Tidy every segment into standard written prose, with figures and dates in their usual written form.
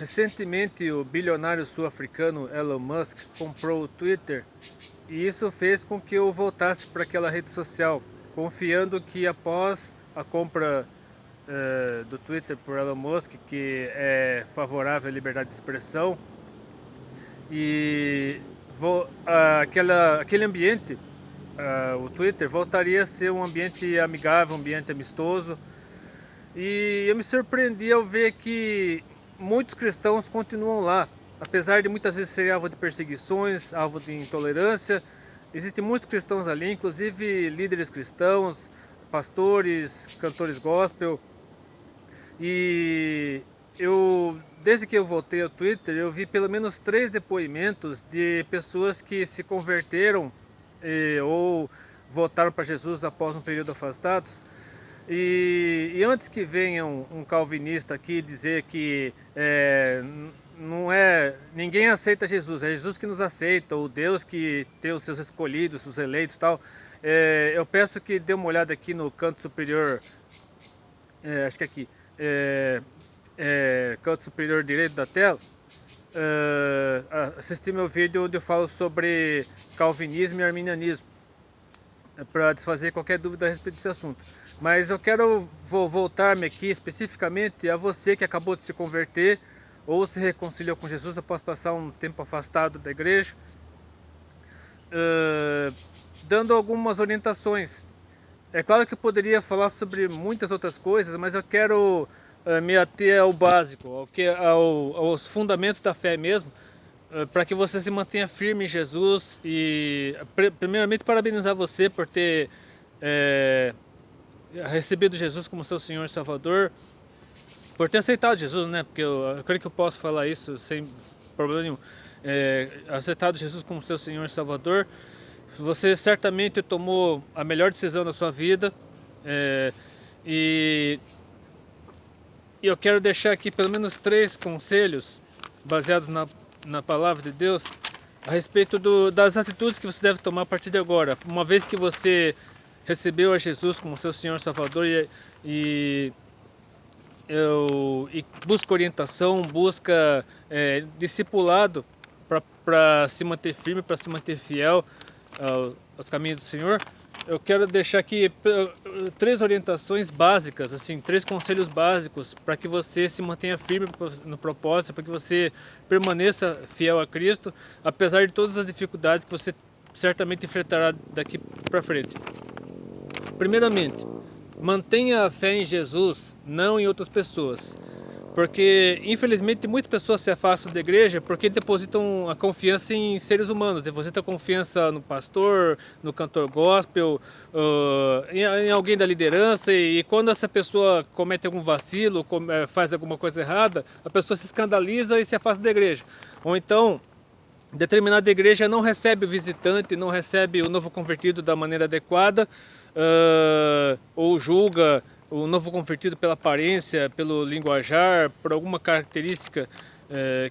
Recentemente, o bilionário sul-africano Elon Musk comprou o Twitter e isso fez com que eu voltasse para aquela rede social, confiando que após a compra do Twitter por Elon Musk, que é favorável à liberdade de expressão, e aquele ambiente, o Twitter, voltaria a ser um ambiente amigável, um ambiente amistoso. E eu me surpreendi ao ver que muitos cristãos continuam lá, apesar de muitas vezes serem alvo de perseguições, alvo de intolerância. Existem muitos cristãos ali, inclusive líderes cristãos, pastores, cantores gospel. E desde que eu voltei ao Twitter, eu vi pelo menos 3 depoimentos de pessoas que se converteram ou voltaram para Jesus após um período afastados. E antes que venha um calvinista aqui dizer que não é, ninguém aceita Jesus, é Jesus que nos aceita, ou Deus que tem os seus escolhidos, os eleitos e tal, eu peço que dê uma olhada aqui no canto superior, acho que é aqui, canto superior direito da tela, assistir meu vídeo onde eu falo sobre calvinismo e arminianismo, para desfazer qualquer dúvida a respeito desse assunto. Mas eu quero voltar-me aqui especificamente a você que acabou de se converter ou se reconciliou com Jesus após passar um tempo afastado da igreja, dando algumas orientações. É claro que eu poderia falar sobre muitas outras coisas, mas eu quero me ater ao básico, aos fundamentos da fé mesmo, para que você se mantenha firme em Jesus. E primeiramente parabenizar você por ter recebido Jesus como seu Senhor e Salvador, por ter aceitado Jesus, né? Porque eu creio que eu posso falar isso sem problema nenhum. Aceitado Jesus como seu Senhor e Salvador, você certamente tomou a melhor decisão da sua vida. E eu quero deixar aqui pelo menos 3 conselhos baseados na palavra de Deus a respeito das atitudes que você deve tomar a partir de agora, uma vez que você recebeu a Jesus como seu Senhor e Salvador e busca orientação, busca discipulado para se manter firme, para se manter fiel aos caminhos do Senhor. Eu quero deixar aqui 3 orientações básicas, assim, 3 conselhos básicos para que você se mantenha firme no propósito, para que você permaneça fiel a Cristo, apesar de todas as dificuldades que você certamente enfrentará daqui para frente. Primeiramente, mantenha a fé em Jesus, não em outras pessoas. Porque, infelizmente, muitas pessoas se afastam da igreja porque depositam a confiança em seres humanos, depositam a confiança no pastor, no cantor gospel, em alguém da liderança, e quando essa pessoa comete algum vacilo, faz alguma coisa errada, a pessoa se escandaliza e se afasta da igreja. Ou então, determinada igreja não recebe o visitante, não recebe o novo convertido da maneira adequada, ou julga o novo convertido pela aparência, pelo linguajar, por alguma característica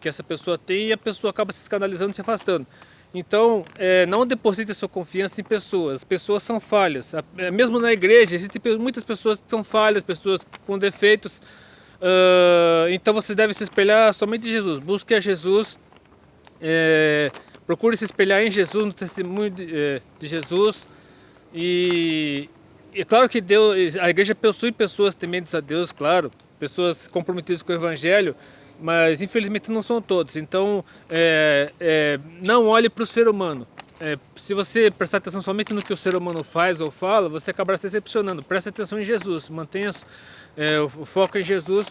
que essa pessoa tem, e a pessoa acaba se escandalizando e se afastando. Então, não deposite a sua confiança em pessoas. As pessoas são falhas. Mesmo na igreja, existem muitas pessoas que são falhas, pessoas com defeitos. Então você deve se espelhar somente em Jesus. Busque a Jesus. Procure se espelhar em Jesus, no testemunho de Jesus. E é claro que a igreja possui pessoas tementes a Deus, claro, pessoas comprometidas com o Evangelho, mas infelizmente não são todos. Então, não olhe para o ser humano. Se você prestar atenção somente no que o ser humano faz ou fala, você acabará se decepcionando. Preste atenção em Jesus, mantenha o foco em Jesus.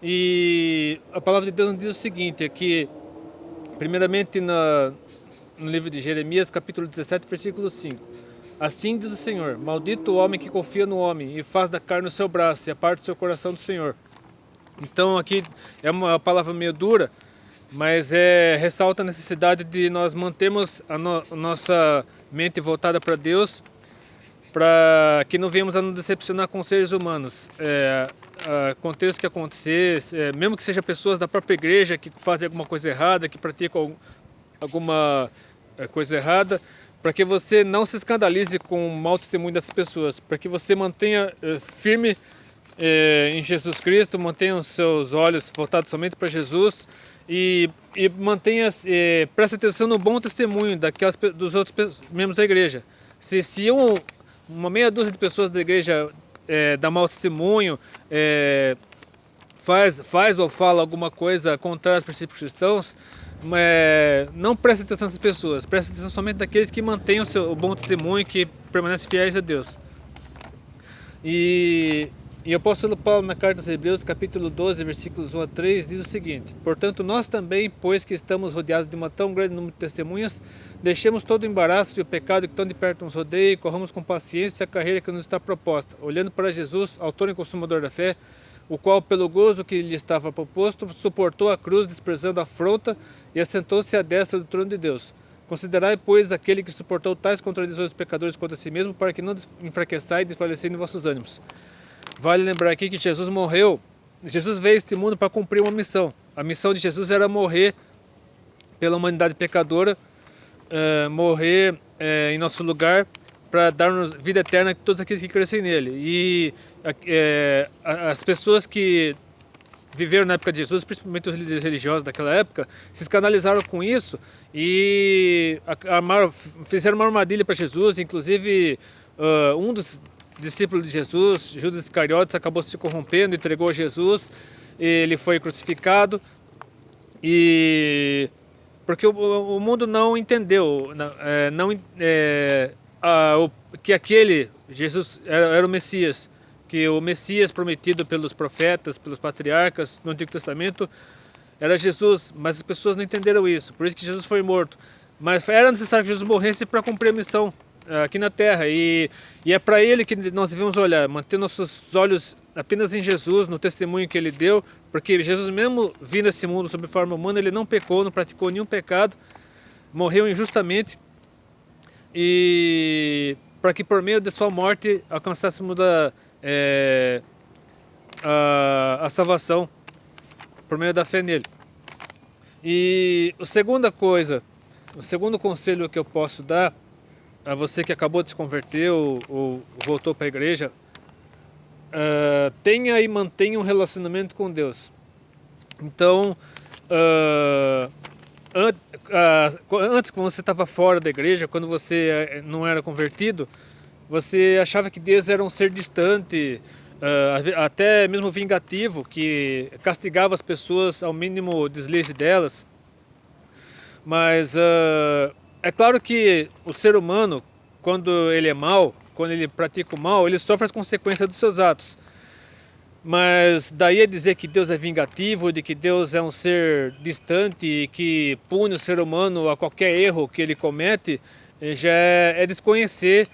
E a palavra de Deus nos diz o seguinte, que primeiramente no livro de Jeremias, capítulo 17, versículo 5. Assim diz o Senhor: maldito o homem que confia no homem e faz da carne o seu braço e aparta o seu coração do Senhor. Então aqui é uma palavra meio dura, mas ressalta a necessidade de nós mantermos a nossa mente voltada para Deus, para que não venhamos a nos decepcionar com seres humanos. Aconteça o que acontecer, mesmo que sejam pessoas da própria igreja que fazem alguma coisa errada, que praticam alguma coisa errada, para que você não se escandalize com o mau testemunho dessas pessoas, para que você mantenha firme em Jesus Cristo, mantenha os seus olhos voltados somente para Jesus e mantenha, preste atenção no bom testemunho dos outros membros da igreja. Se uma meia dúzia de pessoas da igreja dá mau testemunho, faz ou fala alguma coisa contrária aos princípios cristãos, não preste atenção nessas pessoas, preste atenção somente daqueles que mantêm o bom testemunho e que permanecem fiéis a Deus. E o apóstolo Paulo, na carta aos Hebreus, capítulo 12, versículos 1 a 3, diz o seguinte: portanto, nós também, pois que estamos rodeados de uma tão grande número de testemunhas, deixemos todo o embaraço e o pecado que tão de perto nos rodeia e corramos com paciência a carreira que nos está proposta, olhando para Jesus, autor e consumador da fé, o qual, pelo gozo que lhe estava proposto, suportou a cruz, desprezando a afronta, e assentou-se à destra do trono de Deus. Considerai, pois, aquele que suportou tais contradições dos pecadores contra si mesmo, para que não enfraqueçai e desfalecer em vossos ânimos. Vale lembrar aqui que Jesus morreu, Jesus veio a este mundo para cumprir uma missão. A missão de Jesus era morrer pela humanidade pecadora, morrer em nosso lugar, para dar-nos vida eterna a todos aqueles que crescem nele. E as pessoas que viveram na época de Jesus, principalmente os líderes religiosos daquela época, se escandalizaram com isso e fizeram uma armadilha para Jesus. Inclusive, um dos discípulos de Jesus, Judas Iscariotes, acabou se corrompendo, entregou a Jesus, ele foi crucificado, e porque o mundo não entendeu que aquele Jesus era o Messias, que o Messias prometido pelos profetas, pelos patriarcas no Antigo Testamento era Jesus, mas as pessoas não entenderam isso, por isso que Jesus foi morto. Mas era necessário que Jesus morresse para cumprir a missão aqui na Terra, e é para ele que nós devemos olhar, manter nossos olhos apenas em Jesus, no testemunho que ele deu, porque Jesus, mesmo vindo a esse mundo sob forma humana, ele não pecou, não praticou nenhum pecado, morreu injustamente, e para que por meio de sua morte alcançássemos a salvação por meio da fé nele. E o segundo conselho que eu posso dar a você que acabou de se converter ou voltou para a igreja: tenha e mantenha um relacionamento com Deus. Então, antes, quando você estava fora da igreja, quando você não era convertido, você achava que Deus era um ser distante, até mesmo vingativo, que castigava as pessoas ao mínimo deslize delas. Mas é claro que o ser humano, quando ele é mau, quando ele pratica o mal, ele sofre as consequências dos seus atos. Mas daí a dizer que Deus é vingativo, de que Deus é um ser distante e que pune o ser humano a qualquer erro que ele comete, já é desconhecer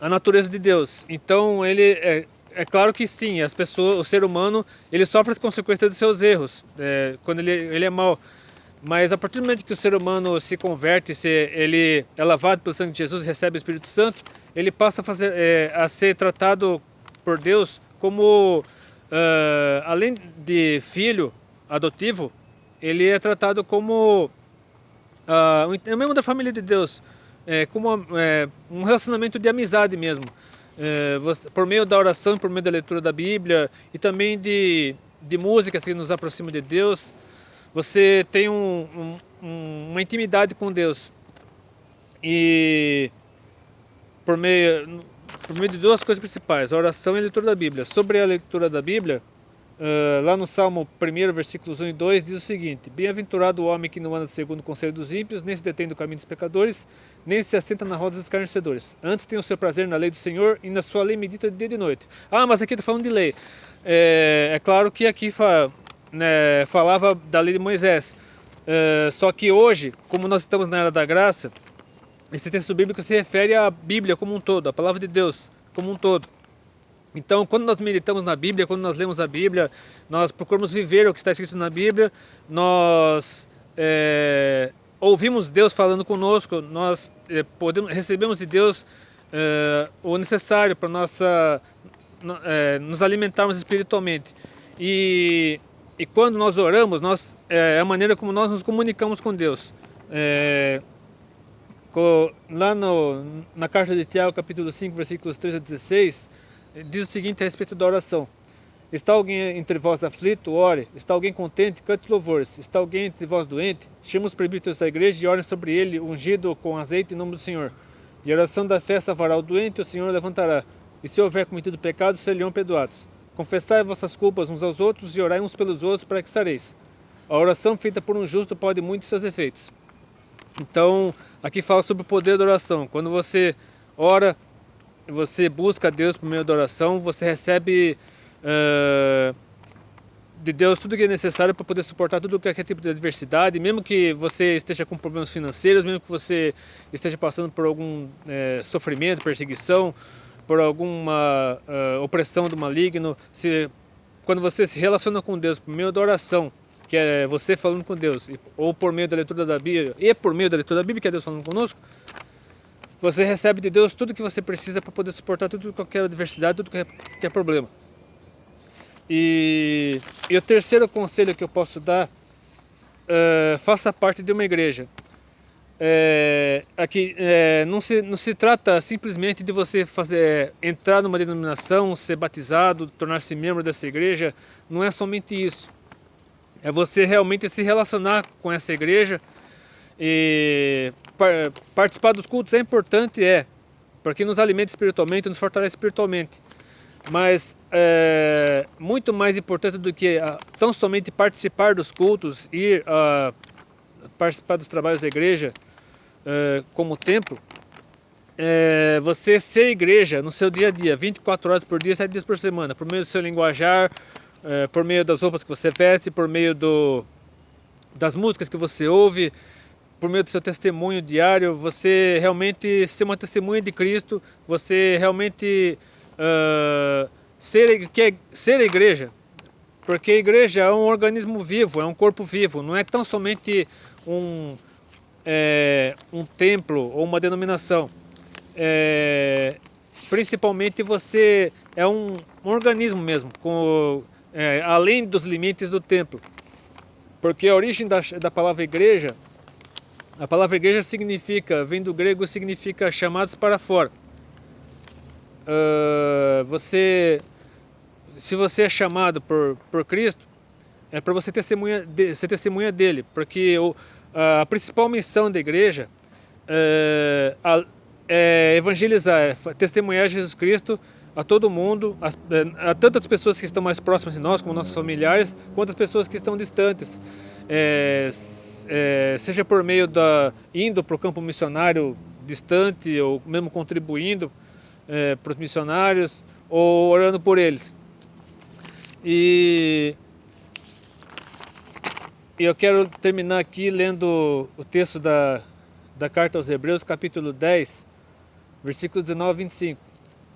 a natureza de Deus. Então é claro que sim, o ser humano, ele sofre as consequências dos seus erros, quando ele é mau. Mas a partir do momento que o ser humano se converte, ele é lavado pelo sangue de Jesus e recebe o Espírito Santo, ele passa a ser tratado por Deus como, além de filho adotivo, ele é tratado como um membro da família de Deus, como um relacionamento de amizade mesmo, por meio da oração, por meio da leitura da Bíblia e também de músicas que nos aproximam de Deus. Você tem uma intimidade com Deus, e por meio de duas coisas principais: a oração e a leitura da Bíblia. Sobre a leitura da Bíblia, lá no Salmo 1, versículos 1 e 2, diz o seguinte: bem-aventurado o homem que não anda segundo o conselho dos ímpios, nem se detém no caminho dos pecadores, nem se assenta na roda dos escarnecedores. Antes tem o seu prazer na lei do Senhor, e na sua lei medita de dia e de noite. Mas aqui está falando de lei. É claro que aqui falava da lei de Moisés, só que hoje, como nós estamos na era da graça, esse texto bíblico se refere à Bíblia como um todo, à palavra de Deus como um todo. Então, quando nós meditamos na Bíblia, quando nós lemos a Bíblia, nós procuramos viver o que está escrito na Bíblia, nós ouvimos Deus falando conosco, nós recebemos de Deus o necessário para nos alimentarmos espiritualmente. E quando nós oramos, é a maneira como nós nos comunicamos com Deus. Lá na carta de Tiago, capítulo 5, versículos 13 a 16, diz o seguinte a respeito da oração: está alguém entre vós aflito? Ore. Está alguém contente? Cante louvores. Está alguém entre vós doente? Chame os presbíteros da igreja e orem sobre ele, ungido com azeite em nome do Senhor. E a oração da fé salvará o doente, e o Senhor levantará. E se houver cometido pecados, serão perdoados. Confessai vossas culpas uns aos outros e orai uns pelos outros para que sareis. A oração feita por um justo pode muito seus efeitos. Então, aqui fala sobre o poder da oração. Quando você ora, você busca a Deus por meio da oração, você recebe de Deus tudo que é necessário para poder suportar tudo que é tipo de adversidade, mesmo que você esteja com problemas financeiros, mesmo que você esteja passando por algum sofrimento, perseguição, por alguma opressão do maligno. Quando você se relaciona com Deus por meio da oração, que é você falando com Deus, ou por meio da leitura da Bíblia, e por meio da leitura da Bíblia, que é Deus falando conosco, você recebe de Deus tudo que você precisa para poder suportar tudo qualquer adversidade, tudo que é problema. E o terceiro conselho que eu posso dar, faça parte de uma igreja. Aqui não se trata simplesmente de você entrar numa denominação, ser batizado, tornar-se membro dessa igreja. Não é somente isso. É você realmente se relacionar com essa igreja. E participar dos cultos é importante, porque nos alimenta espiritualmente, nos fortalece espiritualmente. Mas muito mais importante do que tão somente participar dos cultos, ir participar dos trabalhos da igreja como templo, você ser igreja no seu dia a dia, 24 horas por dia, 7 dias por semana, por meio do seu linguajar, por meio das roupas que você veste, por meio das músicas que você ouve, por meio do seu testemunho diário, você realmente ser uma testemunha de Cristo, você realmente ser a igreja, porque a igreja é um organismo vivo, é um corpo vivo, não é tão somente um templo ou uma denominação. Principalmente você é um organismo mesmo, além dos limites do templo, porque a origem da palavra igreja, a palavra igreja vem do grego, significa chamados para fora. Se você é chamado por Cristo, é para você ser testemunha dele, porque a principal missão da igreja é evangelizar, testemunhar Jesus Cristo a todo mundo, a tantas pessoas que estão mais próximas de nós, como nossos familiares, quanto as pessoas que estão distantes, seja por meio indo para o campo missionário distante, ou mesmo contribuindo para os missionários, ou orando por eles. E eu quero terminar aqui lendo o texto da carta aos Hebreus, capítulo 10, versículos 19 a 25.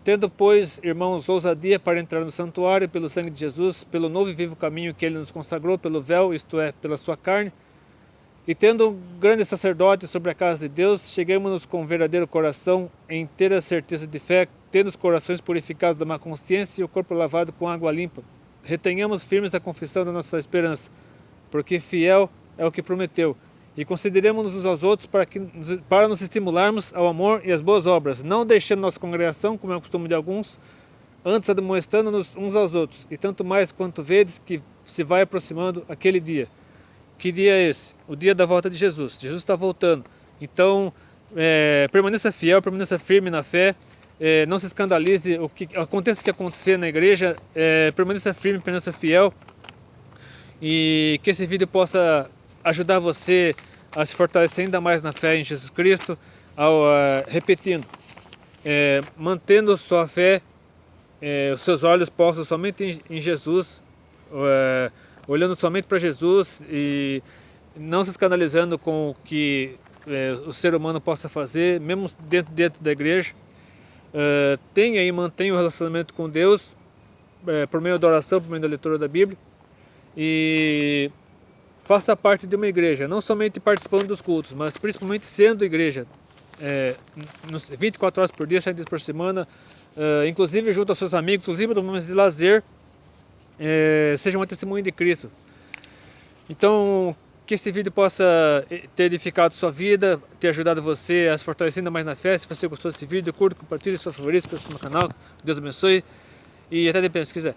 Tendo, pois, irmãos, ousadia para entrar no santuário pelo sangue de Jesus, pelo novo e vivo caminho que ele nos consagrou, pelo véu, isto é, pela sua carne, e tendo um grande sacerdote sobre a casa de Deus, cheguemos-nos com verdadeiro coração, em inteira certeza de fé, tendo os corações purificados da má consciência e o corpo lavado com água limpa. Retenhamos firmes a confissão da nossa esperança, porque fiel é o que prometeu. E consideremos-nos uns aos outros para nos estimularmos ao amor e às boas obras, não deixando nossa congregação, como é o costume de alguns, antes admoestando-nos uns aos outros, e tanto mais quanto vedes que se vai aproximando aquele dia. Que dia é esse? O dia da volta de Jesus. Jesus está voltando. Então, permaneça fiel, permaneça firme na fé, não se escandalize, aconteça o que acontecer na igreja, permaneça firme, permaneça fiel, e que esse vídeo possa ajudar você a se fortalecer ainda mais na fé em Jesus Cristo, repetindo, mantendo sua fé, os seus olhos postos somente em Jesus, olhando somente para Jesus e não se escandalizando com o que o ser humano possa fazer, mesmo dentro da igreja. Tenha e mantenha o relacionamento com Deus por meio da oração, por meio da leitura da Bíblia, e faça parte de uma igreja, não somente participando dos cultos, mas principalmente sendo igreja, 24 horas por dia, 7 dias por semana, inclusive junto aos seus amigos, inclusive no momento de lazer, seja uma testemunha de Cristo. Então, que esse vídeo possa ter edificado sua vida, ter ajudado você a se fortalecer ainda mais na fé. Se você gostou desse vídeo, curta, compartilhe, seus favoritos no canal. Deus abençoe. E até depois, se quiser.